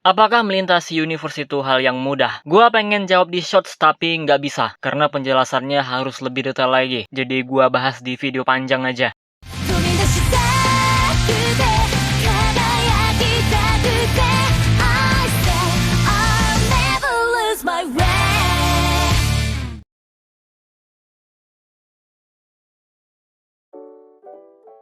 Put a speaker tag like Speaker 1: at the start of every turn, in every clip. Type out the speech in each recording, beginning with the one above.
Speaker 1: Apakah melintasi universe itu hal yang mudah? Gua pengen jawab di shorts tapi nggak bisa, karena penjelasannya harus lebih detail lagi. Jadi gua bahas di video panjang aja.
Speaker 2: 飛び出したくて輝きたくて I say I'll never lose my way.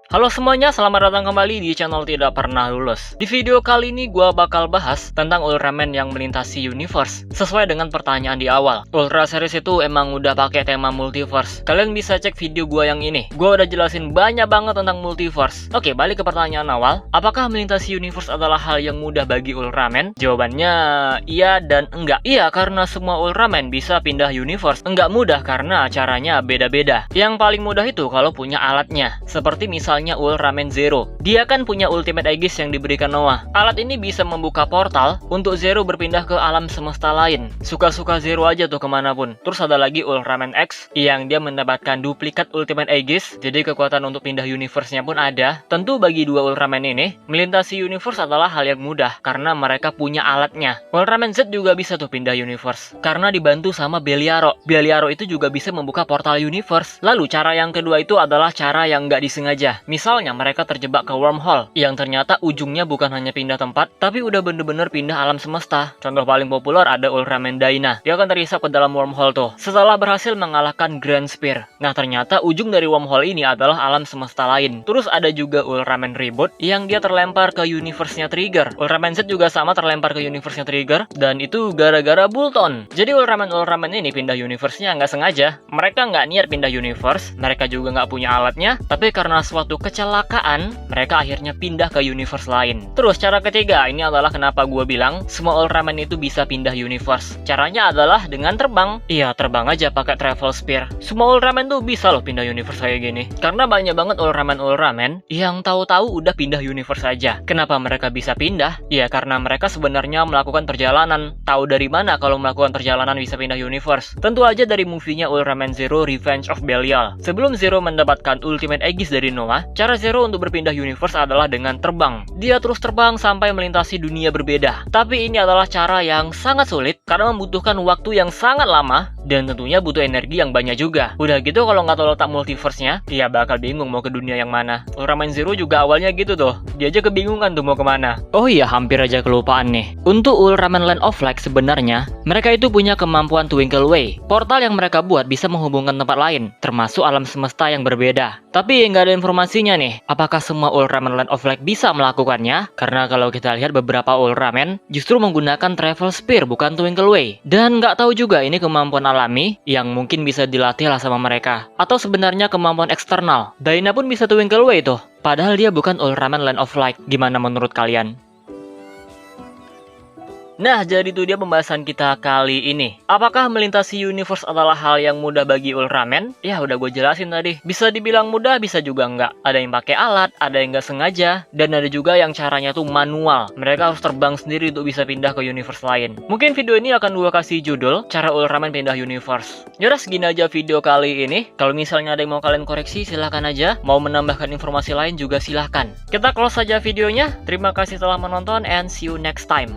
Speaker 1: Halo semuanya, selamat datang kembali di channel Tidak Pernah Lulus. Di video kali ini gua bakal bahas tentang Ultraman yang melintasi universe. Sesuai dengan pertanyaan di awal, Ultra series itu emang udah pakai tema multiverse. Kalian bisa cek video gua yang ini. Gua udah jelasin banyak banget tentang multiverse. Oke, balik ke pertanyaan awal. Apakah melintasi universe adalah hal yang mudah bagi Ultraman? Jawabannya iya dan enggak. Iya, karena semua Ultraman bisa pindah universe. Enggak mudah karena caranya beda-beda. Yang paling mudah itu kalau punya alatnya. Seperti misalnya Ultraman Zero. Dia kan punya Ultimate Aegis yang diberikan Noah. Alat ini bisa membuka portal untuk Zero berpindah ke alam semesta lain. Suka-suka Zero aja tuh kemanapun. Terus ada lagi Ultraman X yang dia mendapatkan duplikat Ultimate Aegis. Jadi kekuatan untuk pindah universe-nya pun ada. Tentu bagi dua Ultraman ini, melintasi universe adalah hal yang mudah karena mereka punya alatnya. Ultraman Z juga bisa tuh pindah universe karena dibantu sama Beliaro. Beliaro itu juga bisa membuka portal universe. Lalu cara yang kedua itu adalah cara yang nggak disengaja. Misalnya mereka terjebak ke wormhole yang ternyata ujungnya bukan hanya pindah tempat, tapi udah bener-bener pindah alam semesta. Contoh paling populer ada Ultraman Dyna. Dia akan terisap ke dalam wormhole tuh setelah berhasil mengalahkan Grand Spear. Nah ternyata ujung dari wormhole ini adalah alam semesta lain. Terus ada juga Ultraman Reboot yang dia terlempar ke universe-nya Trigger. Ultraman Z juga sama terlempar ke universe-nya Trigger, dan itu gara-gara Bulton. Jadi Ultraman ini pindah universe-nya nggak sengaja. Mereka nggak niat pindah universe, mereka juga nggak punya alatnya, tapi karena suatu kecelakaan, mereka akhirnya pindah ke universe lain. Terus cara ketiga, ini adalah kenapa gue bilang semua Ultraman itu bisa pindah universe. Caranya adalah dengan terbang. Iya, terbang aja pakai travel spear. Semua Ultraman tuh bisa loh pindah universe kayak gini. Karena banyak banget Ultraman yang tahu-tahu udah pindah universe aja. Kenapa mereka bisa pindah? Ya karena mereka sebenarnya melakukan perjalanan. Tahu dari mana kalau melakukan perjalanan bisa pindah universe? Tentu aja dari movie-nya Ultraman Zero Revenge of Belial. Sebelum Zero mendapatkan Ultimate Aegis dari Noah, cara Zero untuk berpindah universe adalah dengan terbang. Dia terus terbang sampai melintasi dunia berbeda. Tapi ini adalah cara yang sangat sulit karena membutuhkan waktu yang sangat lama dan tentunya butuh energi yang banyak juga. Udah gitu kalau nggak tahu letak multiverse-nya, dia bakal bingung mau ke dunia yang mana. Ultraman Zero juga awalnya gitu tuh. Dia aja kebingungan tuh mau kemana. Oh iya, hampir aja kelupaan nih. Untuk Ultraman Land of Light sebenarnya, mereka itu punya kemampuan Twinkle Way. Portal yang mereka buat bisa menghubungkan tempat lain, termasuk alam semesta yang berbeda. Tapi nggak ada informasinya nih, apakah semua Ultraman Land of Light bisa melakukannya? Karena kalau kita lihat beberapa Ultraman justru menggunakan Travel Spear bukan Twinkle Way. Dan nggak tahu juga ini kemampuan alami yang mungkin bisa dilatih lah sama mereka. Atau sebenarnya kemampuan eksternal. Dyna pun bisa Twinkle Way tuh, padahal dia bukan Ultraman Land of Light. Gimana menurut kalian? Nah, jadi itu dia pembahasan kita kali ini. Apakah melintasi universe adalah hal yang mudah bagi Ultraman? Ya, udah gue jelasin tadi. Bisa dibilang mudah, bisa juga enggak. Ada yang pakai alat, ada yang nggak sengaja, dan ada juga yang caranya tuh manual. Mereka harus terbang sendiri untuk bisa pindah ke universe lain. Mungkin video ini akan gue kasih judul, Cara Ultraman Pindah Universe. Yaudah, segini aja video kali ini. Kalau misalnya ada yang mau kalian koreksi, silahkan aja. Mau menambahkan informasi lain juga silahkan. Kita close saja videonya. Terima kasih telah menonton and see you next time.